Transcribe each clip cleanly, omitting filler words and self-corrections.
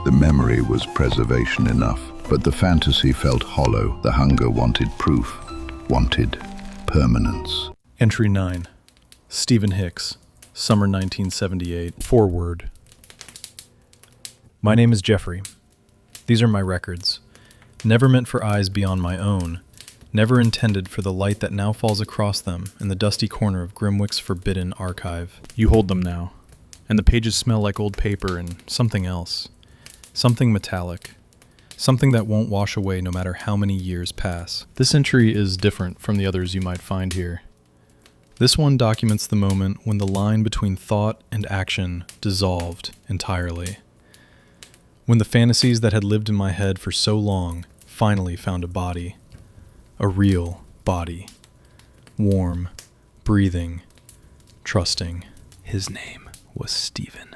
The memory was preservation enough, but the fantasy felt hollow. The hunger wanted proof, wanted permanence. Entry 9. Stephen Hicks, Summer 1978. Foreword. My name is Jeffrey. These are my records. Never meant for eyes beyond my own. Never intended for the light that now falls across them in the dusty corner of Grimwick's forbidden archive. You hold them now, and the pages smell like old paper and something else. Something metallic. Something that won't wash away no matter how many years pass. This entry is different from the others you might find here. This one documents the moment when the line between thought and action dissolved entirely. When the fantasies that had lived in my head for so long finally found a body. A real body. Warm, breathing, trusting. His name was Stephen.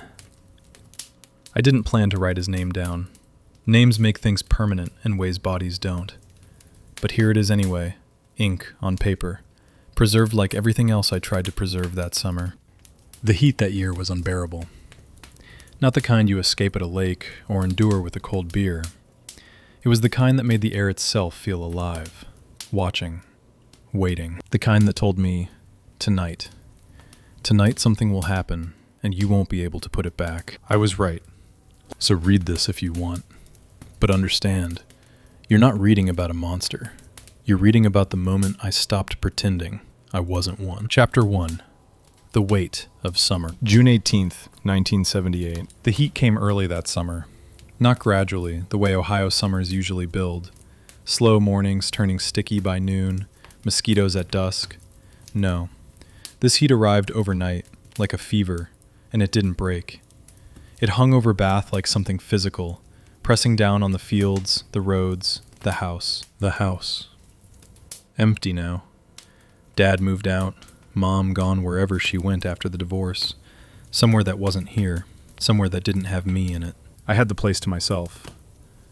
I didn't plan to write his name down. Names make things permanent in ways bodies don't. But here it is anyway, ink on paper, preserved like everything else I tried to preserve that summer. The heat that year was unbearable. Not the kind you escape at a lake or endure with a cold beer. It was the kind that made the air itself feel alive, watching, waiting. The kind that told me, tonight something will happen, and you won't be able to put it back. I was right. So read this if you want. But understand, you're not reading about a monster. You're reading about the moment I stopped pretending I wasn't one. Chapter 1. The Weight of Summer. June 18th, 1978. The heat came early that summer. Not gradually, the way Ohio summers usually build. Slow mornings turning sticky by noon, mosquitoes at dusk. No. This heat arrived overnight, like a fever, and it didn't break. It hung over Bath like something physical, pressing down on the fields, the roads, the house. The house. Empty now. Dad moved out, Mom gone wherever she went after the divorce. Somewhere that wasn't here, somewhere that didn't have me in it. I had the place to myself.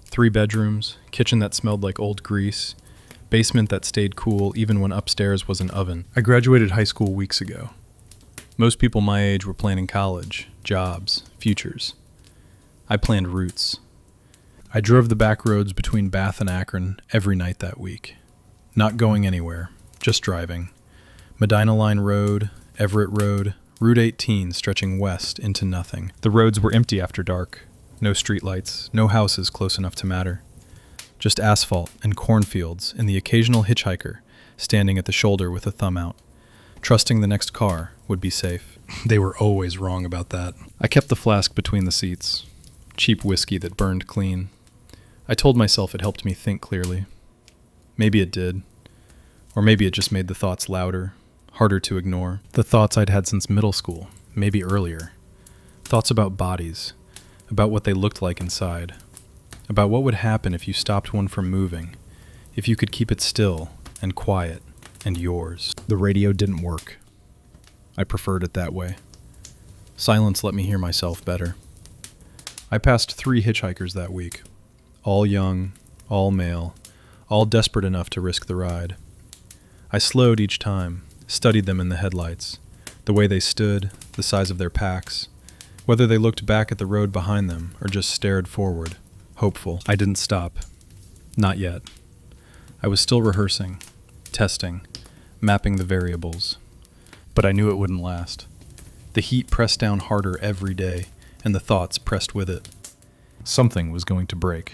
3 bedrooms, kitchen that smelled like old grease, basement that stayed cool even when upstairs was an oven. I graduated high school weeks ago. Most people my age were planning college, jobs, futures. I planned routes. I drove the back roads between Bath and Akron every night that week. Not going anywhere, just driving. Medina Line Road, Everett Road, Route 18 stretching west into nothing. The roads were empty after dark. No streetlights, no houses close enough to matter. Just asphalt and cornfields and the occasional hitchhiker standing at the shoulder with a thumb out, trusting the next car would be safe. They were always wrong about that. I kept the flask between the seats. Cheap whiskey that burned clean. I told myself it helped me think clearly. Maybe it did. Or maybe it just made the thoughts louder, harder to ignore. The thoughts I'd had since middle school, maybe earlier. Thoughts about bodies, about what they looked like inside, about what would happen if you stopped one from moving, if you could keep it still and quiet and yours. The radio didn't work. I preferred it that way. Silence let me hear myself better. I passed 3 hitchhikers that week, all young, all male, all desperate enough to risk the ride. I slowed each time, studied them in the headlights, the way they stood, the size of their packs, whether they looked back at the road behind them or just stared forward, hopeful. I didn't stop. Not yet. I was still rehearsing, testing, mapping the variables. But I knew it wouldn't last. The heat pressed down harder every day, and the thoughts pressed with it. Something was going to break.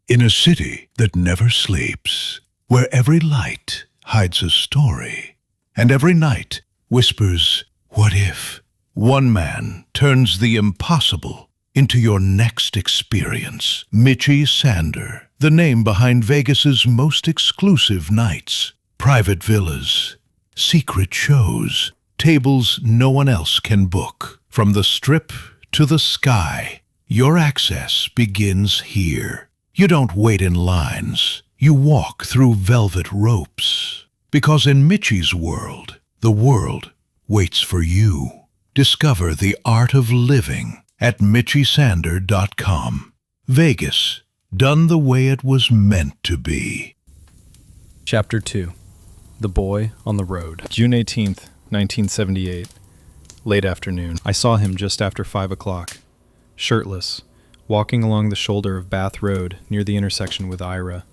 In a city that never sleeps, where every light hides a story, and every night whispers, "What if?" One man turns the impossible into your next experience. Mitchie Sander, the name behind Vegas's most exclusive nights. Private villas, secret shows, tables no one else can book. From the Strip to the sky, your access begins here. You don't wait in lines. You walk through velvet ropes. Because in Mitchie's world, the world waits for you. Discover the art of living at MitchieSander.com. Vegas, done the way it was meant to be. Chapter 2. The Boy on the Road. June 18th, 1978. Late afternoon. I saw him just after 5 o'clock. Shirtless, walking along the shoulder of Bath Road near the intersection with Ira.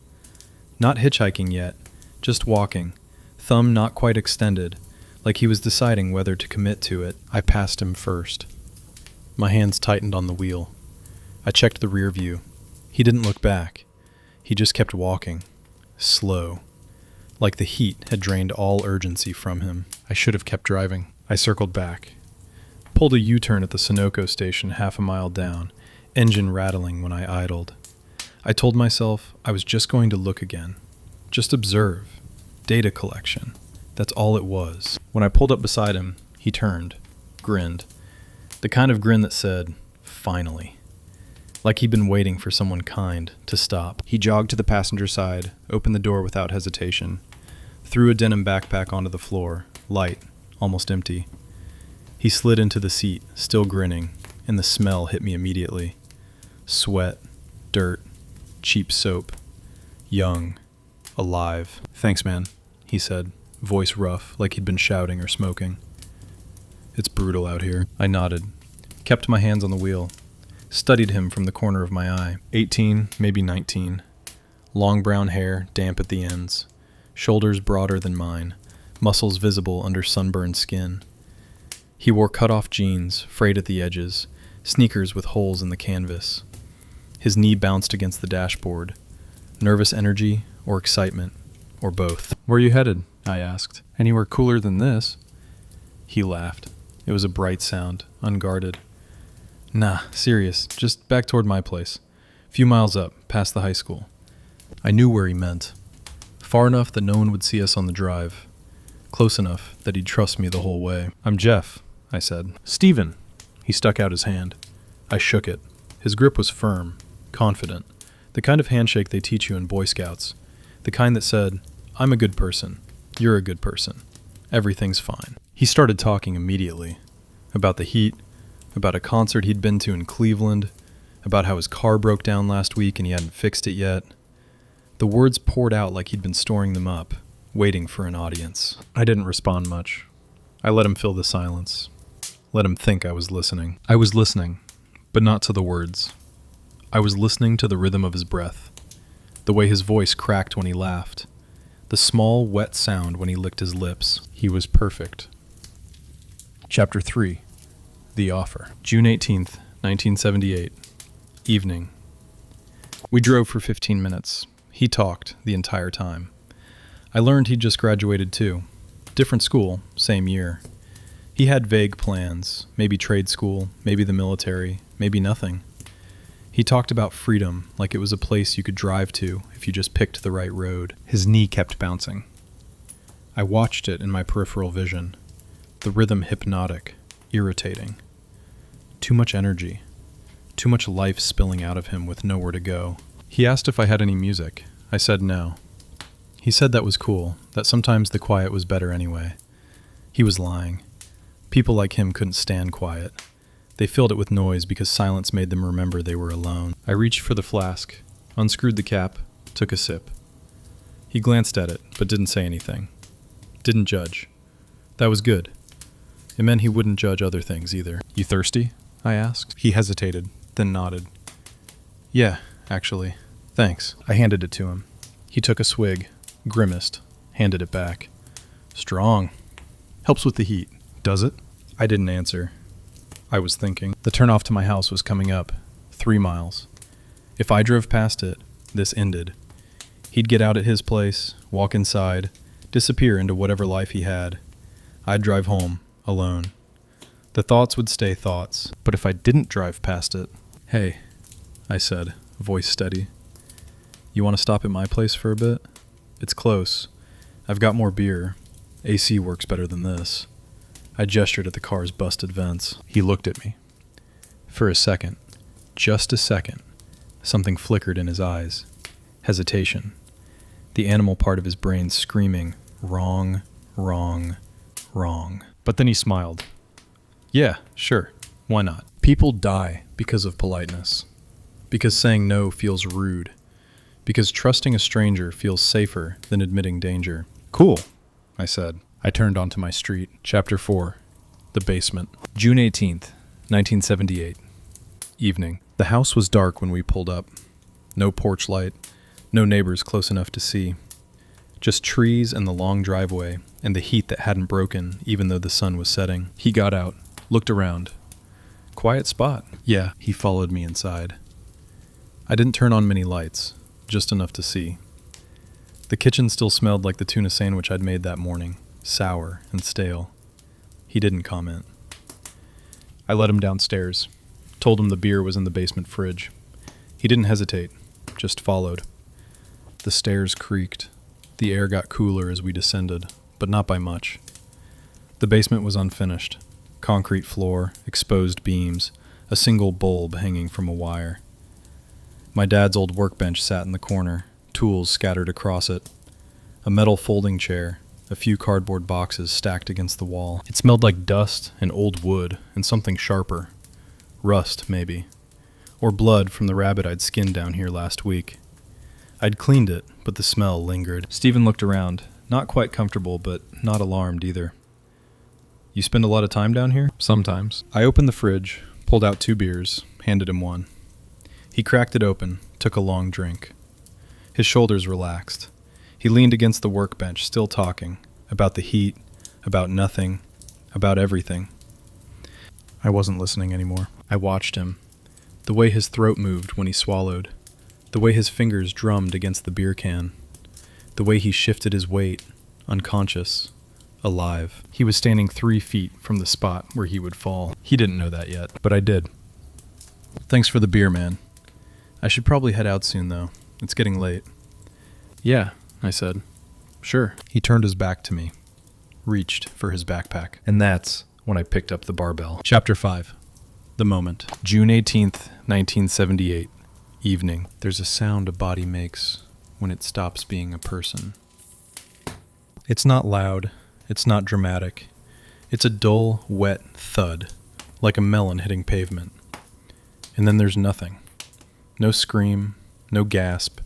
Not hitchhiking yet, just walking, thumb not quite extended, like he was deciding whether to commit to it. I passed him first. My hands tightened on the wheel. I checked the rear view. He didn't look back. He just kept walking, slow, like the heat had drained all urgency from him. I should have kept driving. I circled back, pulled a U-turn at the Sunoco station half a mile down, engine rattling when I idled. I told myself I was just going to look again, just observe, data collection. That's all it was. When I pulled up beside him, he turned, grinned, the kind of grin that said, finally. Like he'd been waiting for someone kind to stop. He jogged to the passenger side, opened the door without hesitation, threw a denim backpack onto the floor, light, almost empty. He slid into the seat, still grinning, and the smell hit me immediately. Sweat, dirt, cheap soap. Young, alive. Thanks, man, he said, voice rough, like he'd been shouting or smoking. It's brutal out here. I nodded, kept my hands on the wheel. Studied him from the corner of my eye. 18, maybe 19. Long brown hair, damp at the ends. Shoulders broader than mine. Muscles visible under sunburned skin. He wore cut-off jeans, frayed at the edges. Sneakers with holes in the canvas. His knee bounced against the dashboard. Nervous energy or excitement, or both. Where are you headed? I asked. Anywhere cooler than this? He laughed. It was a bright sound, unguarded. Nah, serious. Just back toward my place. Few miles up, past the high school. I knew where he meant. Far enough that no one would see us on the drive. Close enough that he'd trust me the whole way. I'm Jeff, I said. Steven. He stuck out his hand. I shook it. His grip was firm, confident. The kind of handshake they teach you in Boy Scouts. The kind that said, I'm a good person. You're a good person. Everything's fine. He started talking immediately. About the heat, about a concert he'd been to in Cleveland, about how his car broke down last week and he hadn't fixed it yet. The words poured out like he'd been storing them up, waiting for an audience. I didn't respond much. I let him fill the silence. Let him think I was listening. I was listening, but not to the words. I was listening to the rhythm of his breath, the way his voice cracked when he laughed, the small, wet sound when he licked his lips. He was perfect. Chapter 3. The Offer. June 18th, 1978. Evening. We drove for 15 minutes. He talked the entire time. I learned he'd just graduated too. Different school, same year. He had vague plans, maybe trade school, maybe the military, maybe nothing. He talked about freedom like it was a place you could drive to if you just picked the right road. His knee kept bouncing. I watched it in my peripheral vision. The rhythm hypnotic, irritating. Too much energy. Too much life spilling out of him with nowhere to go. He asked if I had any music. I said no. He said that was cool, that sometimes the quiet was better anyway. He was lying. People like him couldn't stand quiet. They filled it with noise because silence made them remember they were alone. I reached for the flask, unscrewed the cap, took a sip. He glanced at it, but didn't say anything. Didn't judge. That was good. It meant he wouldn't judge other things either. You thirsty? I asked. He hesitated, then nodded. Yeah, actually. Thanks. I handed it to him. He took a swig, grimaced, handed it back. Strong. Helps with the heat. Does it? I didn't answer. I was thinking. The turnoff to my house was coming up. 3 miles. If I drove past it, this ended. He'd get out at his place, walk inside, disappear into whatever life he had. I'd drive home, alone. The thoughts would stay thoughts, but if I didn't drive past it... Hey, I said, voice steady. You want to stop at my place for a bit? It's close. I've got more beer. AC works better than this. I gestured at the car's busted vents. He looked at me. For a second, just a second, something flickered in his eyes. Hesitation. The animal part of his brain screaming, wrong, wrong, wrong. But then he smiled. Yeah, sure. Why not? People die because of politeness. Because saying no feels rude. Because trusting a stranger feels safer than admitting danger. Cool, I said. I turned onto my street. Chapter 4. The Basement. June 18th, 1978. Evening. The house was dark when we pulled up. No porch light, no neighbors close enough to see. Just trees and the long driveway, and the heat that hadn't broken even though the sun was setting. He got out, looked around. Quiet spot. Yeah, he followed me inside. I didn't turn on many lights, just enough to see. The kitchen still smelled like the tuna sandwich I'd made that morning, sour and stale. He didn't comment. I led him downstairs, told him the beer was in the basement fridge. He didn't hesitate, just followed. The stairs creaked. The air got cooler as we descended, but not by much. The basement was unfinished. Concrete floor, exposed beams, a single bulb hanging from a wire. My dad's old workbench sat in the corner, tools scattered across it. A metal folding chair, a few cardboard boxes stacked against the wall. It smelled like dust and old wood and something sharper. Rust, maybe. Or blood from the rabbit I'd skinned down here last week. I'd cleaned it, but the smell lingered. Stephen looked around, not quite comfortable, but not alarmed either. You spend a lot of time down here? Sometimes. I opened the fridge, pulled out 2 beers, handed him one. He cracked it open, took a long drink. His shoulders relaxed. He leaned against the workbench, still talking, about the heat, about nothing, about everything. I wasn't listening anymore. I watched him. The way his throat moved when he swallowed. The way his fingers drummed against the beer can. The way he shifted his weight, unconscious, alive. He was standing 3 feet from the spot where he would fall. He didn't know that yet, but I did. Thanks for the beer, man. I should probably head out soon, though. It's getting late. Yeah, I said. Sure. He turned his back to me, reached for his backpack, and that's when I picked up the barbell. Chapter 5. The Moment. June 18th, 1978. Evening. There's a sound a body makes when it stops being a person. It's not loud. It's not dramatic. It's a dull, wet thud, like a melon hitting pavement. And then there's nothing. No scream, no gasp,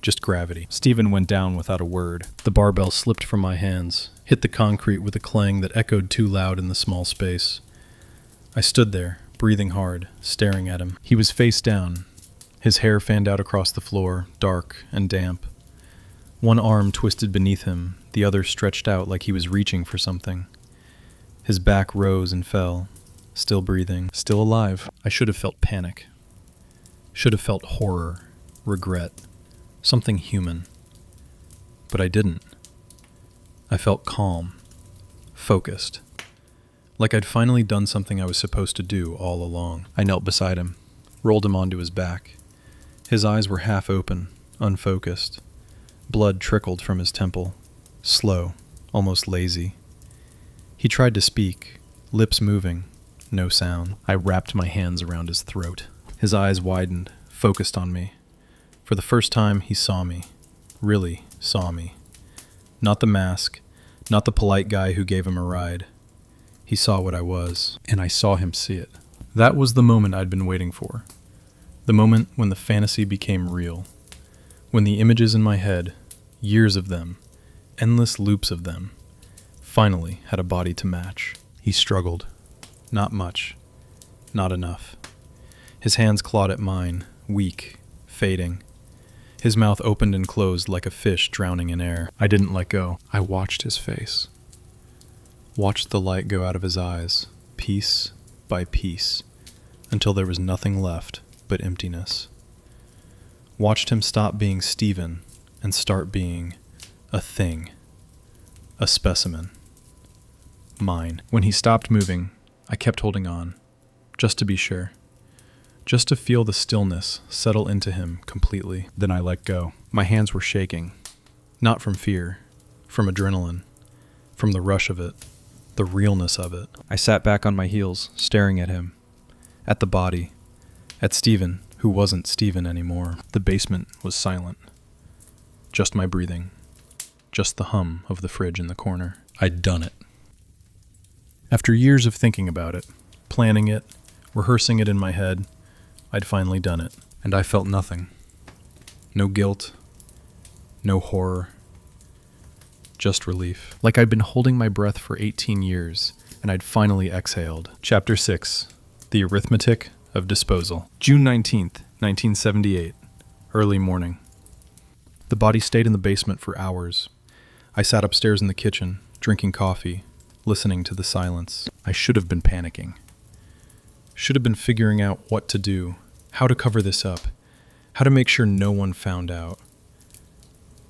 just gravity. Stephen went down without a word. The barbell slipped from my hands, hit the concrete with a clang that echoed too loud in the small space. I stood there, breathing hard, staring at him. He was face down. His hair fanned out across the floor, dark and damp. One arm twisted beneath him, the other stretched out like he was reaching for something. His back rose and fell, still breathing, still alive. I should have felt panic. Should have felt horror, regret, something human. But I didn't. I felt calm, focused, like I'd finally done something I was supposed to do all along. I knelt beside him, rolled him onto his back. His eyes were half open, unfocused. Blood trickled from his temple, slow, almost lazy. He tried to speak, lips moving, no sound. I wrapped my hands around his throat. His eyes widened, focused on me. For the first time, he saw me. Really saw me. Not the mask, not the polite guy who gave him a ride. He saw what I was, and I saw him see it. That was the moment I'd been waiting for. The moment when the fantasy became real. When the images in my head, years of them, endless loops of them, finally had a body to match. He struggled. Not much. Not enough. His hands clawed at mine, weak, fading. His mouth opened and closed like a fish drowning in air. I didn't let go. I watched his face. Watched the light go out of his eyes, piece by piece, until there was nothing left but emptiness. Watched him stop being Stephen and start being a thing. A specimen. Mine. When he stopped moving, I kept holding on, just to be sure. Just to feel the stillness settle into him completely. Then I let go. My hands were shaking. Not from fear, from adrenaline, from the rush of it, the realness of it. I sat back on my heels, staring at him, at the body, at Stephen, who wasn't Stephen anymore. The basement was silent. Just my breathing. Just the hum of the fridge in the corner. I'd done it. After years of thinking about it, planning it, rehearsing it in my head, I'd finally done it, and I felt nothing. No guilt, no horror, just relief. Like I'd been holding my breath for 18 years, and I'd finally exhaled. Chapter 6. The Arithmetic of disposal. June 19th, 1978. Early morning. The body stayed in the basement for hours. I sat upstairs in the kitchen, drinking coffee, listening to the silence. I should have been panicking. Should have been figuring out what to do, how to cover this up, how to make sure no one found out.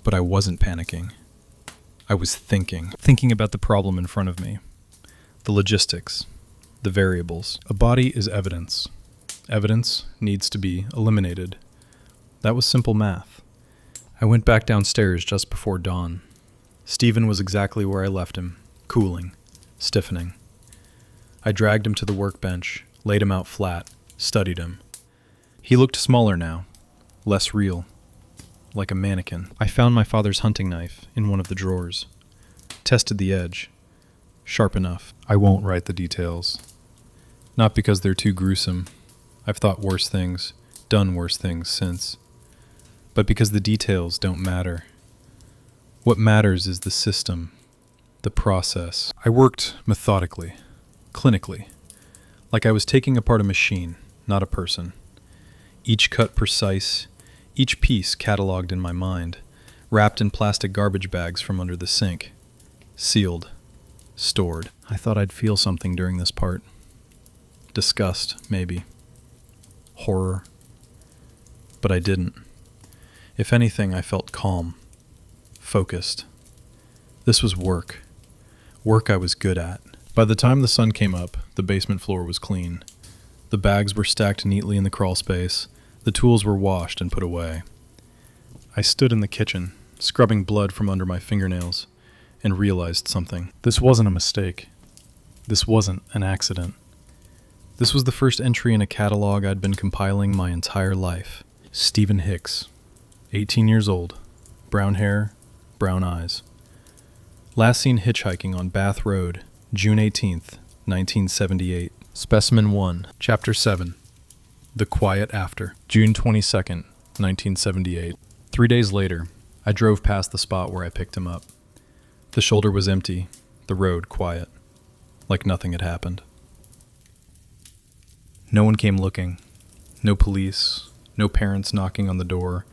But I wasn't panicking. I was thinking about the problem in front of me. The logistics, the variables. A body is evidence. Evidence needs to be eliminated. That was simple math. I went back downstairs just before dawn. Stephen was exactly where I left him, cooling, stiffening. I dragged him to the workbench, laid him out flat, studied him. He looked smaller now, less real, like a mannequin. I found my father's hunting knife in one of the drawers, tested the edge, sharp enough. I won't write the details. Not because they're too gruesome. I've thought worse things, done worse things since. But because the details don't matter. What matters is the system, the process. I worked methodically, clinically, like I was taking apart a machine, not a person. Each cut precise, each piece cataloged in my mind, wrapped in plastic garbage bags from under the sink, sealed, stored. I thought I'd feel something during this part. Disgust, maybe. Horror. But I didn't. If anything, I felt calm, focused. This was work. Work I was good at. By the time the sun came up, the basement floor was clean. The bags were stacked neatly in the crawl space. The tools were washed and put away. I stood in the kitchen, scrubbing blood from under my fingernails, and realized something. This wasn't a mistake. This wasn't an accident. This was the first entry in a catalog I'd been compiling my entire life. Stephen Hicks, 18 years old, brown hair, brown eyes. Last seen hitchhiking on Bath Road, June 18th, 1978. Specimen One, Chapter 7. The Quiet After, June 22nd, 1978. 3 days later, I drove past the spot where I picked him up. The shoulder was empty, the road quiet, like nothing had happened. No one came looking. No police, no parents knocking on the door,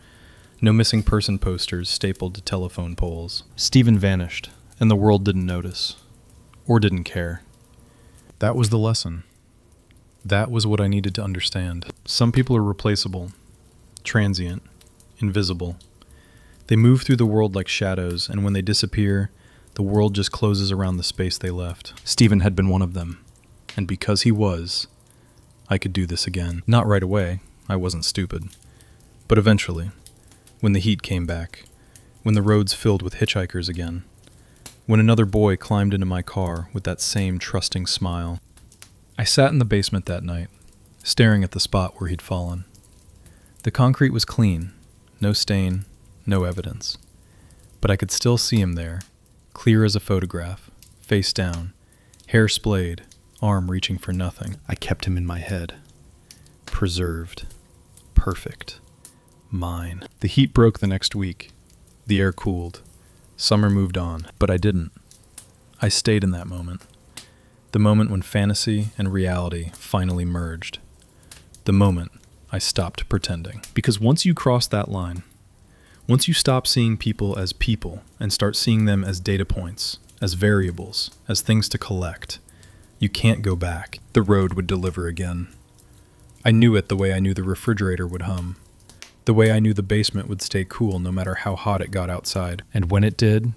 no missing person posters stapled to telephone poles. Stephen vanished, and the world didn't notice, or didn't care. That was the lesson. That was what I needed to understand. Some people are replaceable, transient, invisible. They move through the world like shadows, and when they disappear, the world just closes around the space they left. Stephen had been one of them, and because he was, I could do this again. Not right away, I wasn't stupid. But eventually, when the heat came back, when the roads filled with hitchhikers again, when another boy climbed into my car with that same trusting smile. I sat in the basement that night, staring at the spot where he'd fallen. The concrete was clean, no stain, no evidence. But I could still see him there, clear as a photograph, face down, hair splayed, arm reaching for nothing. I kept him in my head. Preserved. Perfect. Mine. The heat broke the next week. The air cooled. Summer moved on, but I didn't. I stayed in that moment. The moment when fantasy and reality finally merged. The moment I stopped pretending. Because once you cross that line, once you stop seeing people as people and start seeing them as data points, as variables, as things to collect, you can't go back. The road would deliver again. I knew it the way I knew the refrigerator would hum, the way I knew the basement would stay cool no matter how hot it got outside. And when it did,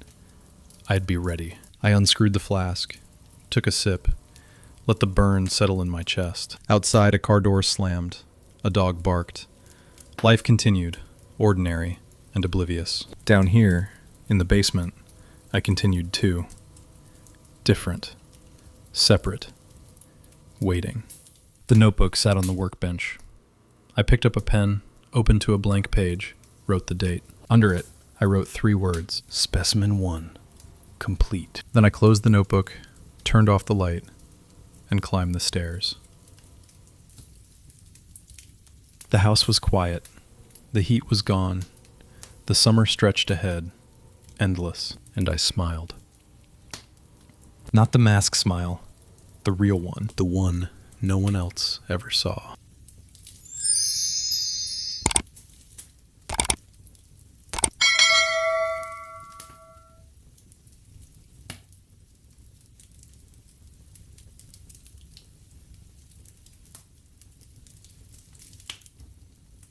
I'd be ready. I unscrewed the flask, took a sip, let the burn settle in my chest. Outside, a car door slammed. A dog barked. Life continued, ordinary and oblivious. Down here, in the basement, I continued too. Different. Separate. Waiting. The notebook sat on the workbench. I picked up a pen, opened to a blank page, wrote the date. Under it, I wrote 3 words. Specimen One. Complete. Then I closed the notebook, turned off the light, and climbed the stairs. The house was quiet. The heat was gone. The summer stretched ahead, endless, and I smiled. Not the mask smile, the real one, the one no one else ever saw.